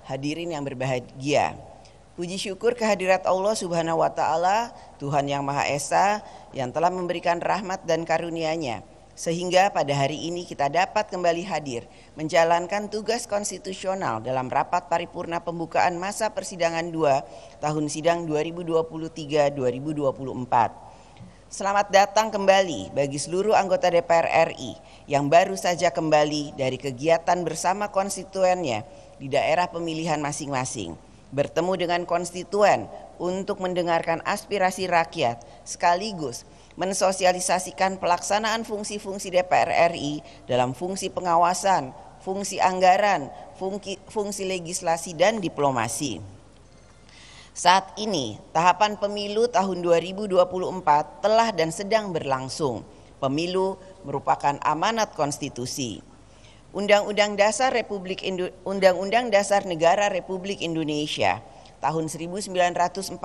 Hadirin yang berbahagia. Puji syukur kehadirat Allah Subhanahu wa Ta'ala, Tuhan yang Maha Esa, yang telah memberikan rahmat dan karunia-Nya, sehingga pada hari ini kita dapat kembali hadir menjalankan tugas konstitusional dalam rapat paripurna pembukaan masa persidangan 2 tahun sidang 2023-2024. Selamat datang kembali bagi seluruh anggota DPR RI yang baru saja kembali dari kegiatan bersama konstituennya di daerah pemilihan masing-masing, bertemu dengan konstituen untuk mendengarkan aspirasi rakyat sekaligus mensosialisasikan pelaksanaan fungsi-fungsi DPR RI dalam fungsi pengawasan, fungsi anggaran, fungsi legislasi dan diplomasi. Saat ini tahapan pemilu tahun 2024 telah dan sedang berlangsung. Pemilu merupakan amanat konstitusi. Undang-Undang Dasar Negara Republik Indonesia tahun 1945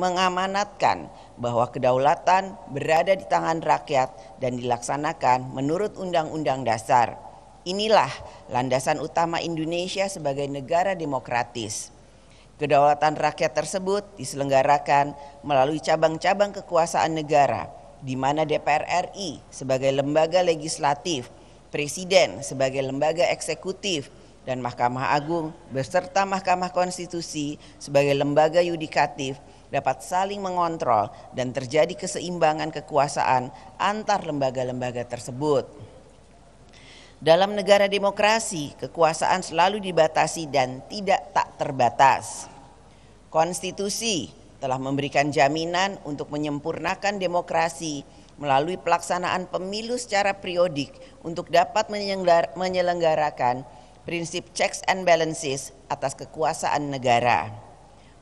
mengamanatkan bahwa kedaulatan berada di tangan rakyat dan dilaksanakan menurut Undang-Undang Dasar. Inilah landasan utama Indonesia sebagai negara demokratis. Kedaulatan rakyat tersebut diselenggarakan melalui cabang-cabang kekuasaan negara, di mana DPR RI sebagai lembaga legislatif, Presiden sebagai lembaga eksekutif, dan Mahkamah Agung beserta Mahkamah Konstitusi sebagai lembaga yudikatif dapat saling mengontrol dan terjadi keseimbangan kekuasaan antar lembaga-lembaga tersebut. Dalam negara demokrasi, kekuasaan selalu dibatasi dan tidak tak terbatas. Konstitusi telah memberikan jaminan untuk menyempurnakan demokrasi melalui pelaksanaan pemilu secara periodik untuk dapat menyelenggarakan prinsip checks and balances atas kekuasaan negara.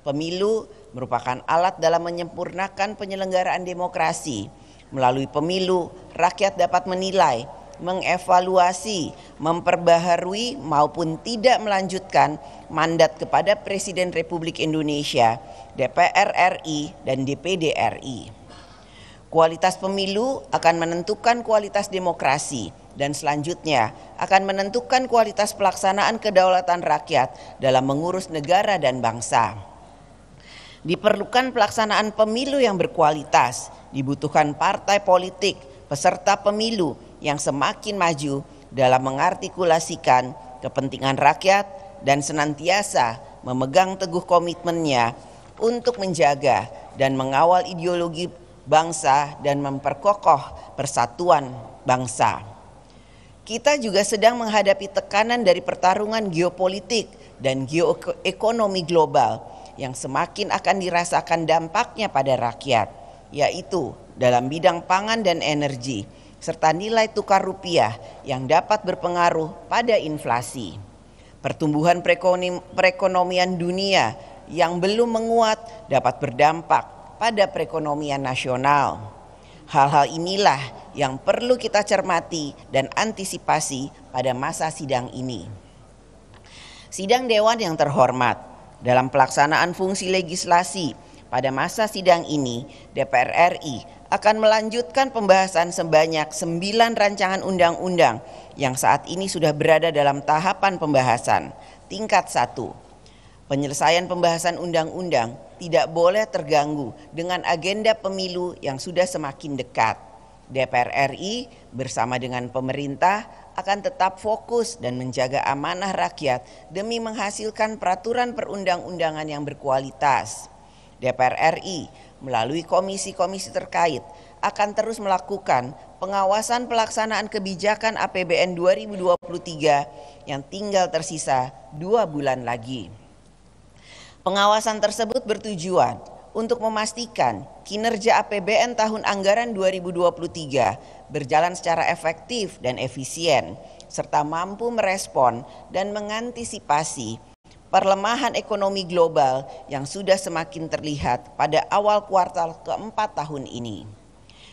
Pemilu merupakan alat dalam menyempurnakan penyelenggaraan demokrasi. Melalui pemilu, rakyat dapat menilai, mengevaluasi, memperbaharui maupun tidak melanjutkan mandat kepada Presiden Republik Indonesia, DPR RI, dan DPD RI. Kualitas pemilu akan menentukan kualitas demokrasi dan selanjutnya akan menentukan kualitas pelaksanaan kedaulatan rakyat dalam mengurus negara dan bangsa. Diperlukan pelaksanaan pemilu yang berkualitas, dibutuhkan partai politik peserta pemilu yang semakin maju dalam mengartikulasikan kepentingan rakyat dan senantiasa memegang teguh komitmennya untuk menjaga dan mengawal ideologi bangsa dan memperkokoh persatuan bangsa. Kita juga sedang menghadapi tekanan dari pertarungan geopolitik dan geoekonomi global yang semakin akan dirasakan dampaknya pada rakyat, yaitu dalam bidang pangan dan energi, serta nilai tukar rupiah yang dapat berpengaruh pada inflasi. Pertumbuhan perekonomian dunia yang belum menguat dapat berdampak pada perekonomian nasional. Hal-hal inilah yang perlu kita cermati dan antisipasi pada masa sidang ini. Sidang Dewan yang terhormat, dalam pelaksanaan fungsi legislasi pada masa sidang ini, DPR RI akan melanjutkan pembahasan sebanyak 9 rancangan undang-undang yang saat ini sudah berada dalam tahapan pembahasan. Tingkat 1. Penyelesaian pembahasan undang-undang tidak boleh terganggu dengan agenda pemilu yang sudah semakin dekat. DPR RI bersama dengan pemerintah akan tetap fokus dan menjaga amanah rakyat demi menghasilkan peraturan perundang-undangan yang berkualitas. DPR RI melalui komisi-komisi terkait akan terus melakukan pengawasan pelaksanaan kebijakan APBN 2023 yang tinggal tersisa 2 bulan lagi. Pengawasan tersebut bertujuan untuk memastikan kinerja APBN tahun anggaran 2023 berjalan secara efektif dan efisien, serta mampu merespon dan mengantisipasi perlemahan ekonomi global yang sudah semakin terlihat pada awal kuartal keempat tahun ini.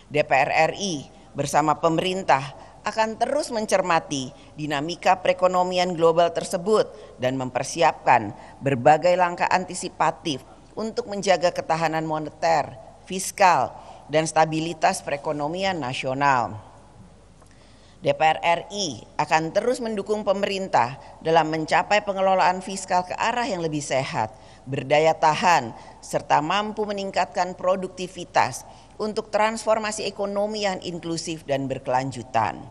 DPR RI bersama pemerintah akan terus mencermati dinamika perekonomian global tersebut dan mempersiapkan berbagai langkah antisipatif untuk menjaga ketahanan moneter, fiskal, dan stabilitas perekonomian nasional. DPR RI akan terus mendukung pemerintah dalam mencapai pengelolaan fiskal ke arah yang lebih sehat, berdaya tahan, serta mampu meningkatkan produktivitas untuk transformasi ekonomi yang inklusif dan berkelanjutan.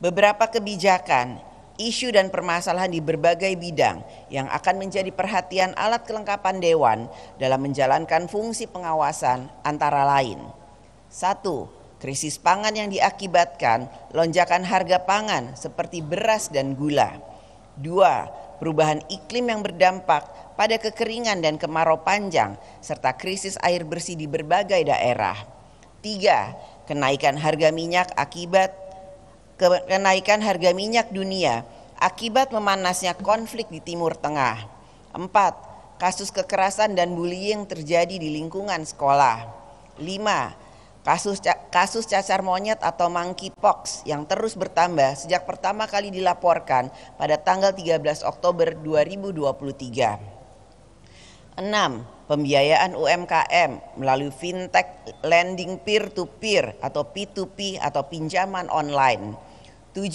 Beberapa kebijakan, isu dan permasalahan di berbagai bidang yang akan menjadi perhatian alat kelengkapan Dewan dalam menjalankan fungsi pengawasan antara lain. 1. Krisis pangan yang diakibatkan lonjakan harga pangan seperti beras dan gula. 2. Perubahan iklim yang berdampak pada kekeringan dan kemarau panjang serta krisis air bersih di berbagai daerah. 3. Kenaikan harga minyak dunia akibat memanasnya konflik di Timur Tengah. 4. Kasus kekerasan dan bullying terjadi di lingkungan sekolah. 5. Kasus cacar monyet atau monkeypox yang terus bertambah sejak pertama kali dilaporkan pada tanggal 13 Oktober 2023. 6. Pembiayaan UMKM melalui fintech lending peer-to-peer atau P2P atau pinjaman online. 7.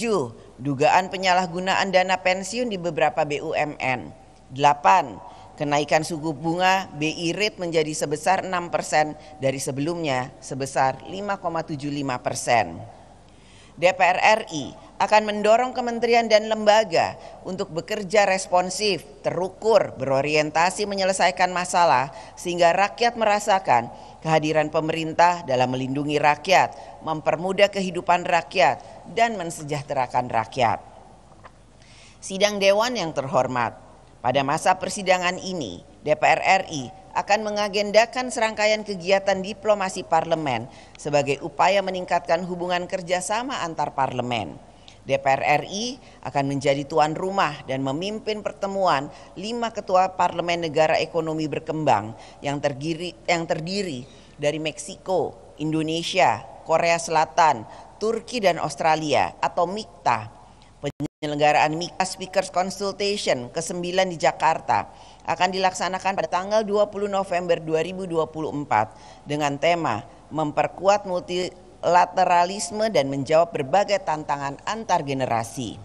Dugaan penyalahgunaan dana pensiun di beberapa BUMN. 8. Kenaikan suku bunga BI rate menjadi sebesar 6% dari sebelumnya sebesar 5,75%. DPR RI akan mendorong kementerian dan lembaga untuk bekerja responsif, terukur, berorientasi menyelesaikan masalah sehingga rakyat merasakan kehadiran pemerintah dalam melindungi rakyat, mempermudah kehidupan rakyat, dan mensejahterakan rakyat. Sidang Dewan yang terhormat, pada masa persidangan ini, DPR RI akan mengagendakan serangkaian kegiatan diplomasi parlemen sebagai upaya meningkatkan hubungan kerjasama antar parlemen. DPR RI akan menjadi tuan rumah dan memimpin pertemuan 5 ketua parlemen negara ekonomi berkembang yang terdiri dari Meksiko, Indonesia, Korea Selatan, Turki, dan Australia atau MIKTA. Penyelenggaraan MIKTA Speakers Consultation ke-9 di Jakarta akan dilaksanakan pada tanggal 20 November 2024 dengan tema memperkuat multilateralisme dan menjawab berbagai tantangan antar generasi.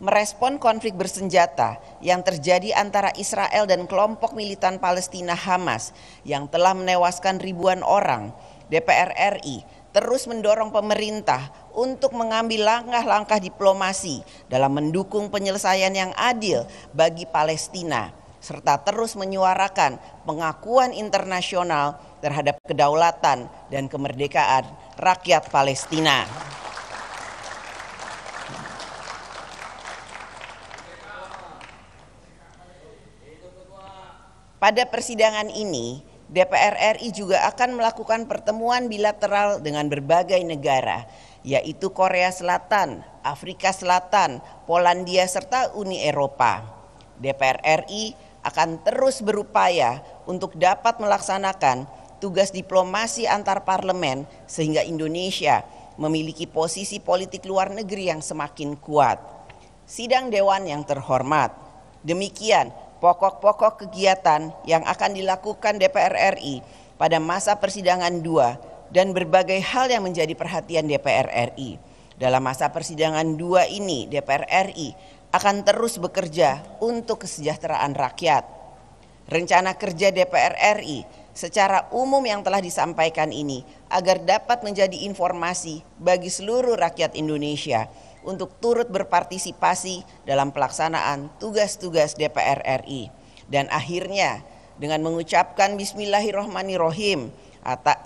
Merespon konflik bersenjata yang terjadi antara Israel dan kelompok militan Palestina Hamas yang telah menewaskan ribuan orang, DPR RI terus mendorong pemerintah untuk mengambil langkah-langkah diplomasi dalam mendukung penyelesaian yang adil bagi Palestina, serta terus menyuarakan pengakuan internasional terhadap kedaulatan dan kemerdekaan rakyat Palestina. Pada persidangan ini, DPR RI juga akan melakukan pertemuan bilateral dengan berbagai negara, yaitu Korea Selatan, Afrika Selatan, Polandia, serta Uni Eropa. DPR RI akan terus berupaya untuk dapat melaksanakan tugas diplomasi antar parlemen sehingga Indonesia memiliki posisi politik luar negeri yang semakin kuat. Sidang Dewan yang terhormat, demikian pokok-pokok kegiatan yang akan dilakukan DPR RI pada masa persidangan 2 dan berbagai hal yang menjadi perhatian DPR RI. Dalam masa persidangan 2 ini, DPR RI akan terus bekerja untuk kesejahteraan rakyat. Rencana kerja DPR RI secara umum yang telah disampaikan ini agar dapat menjadi informasi bagi seluruh rakyat Indonesia untuk turut berpartisipasi dalam pelaksanaan tugas-tugas DPR RI. Dan akhirnya dengan mengucapkan Bismillahirrahmanirrahim,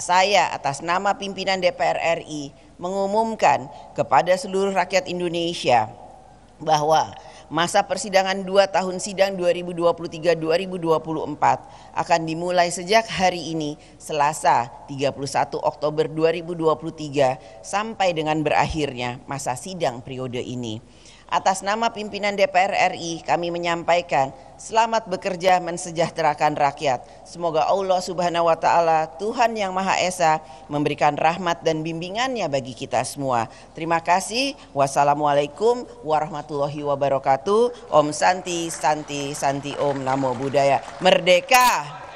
saya atas nama pimpinan DPR RI mengumumkan kepada seluruh rakyat Indonesia bahwa masa persidangan 2 tahun sidang 2023-2024 akan dimulai sejak hari ini Selasa 31 Oktober 2023 sampai dengan berakhirnya masa sidang periode ini. Atas nama pimpinan DPR RI kami menyampaikan selamat bekerja mensejahterakan rakyat. Semoga Allah Subhanahu wa Ta'ala, Tuhan yang Maha Esa, memberikan rahmat dan bimbingannya bagi kita semua. Terima kasih. Wassalamualaikum warahmatullahi wabarakatuh. Om Santi, Santi, Santi, Om Namo Buddhaya. Merdeka!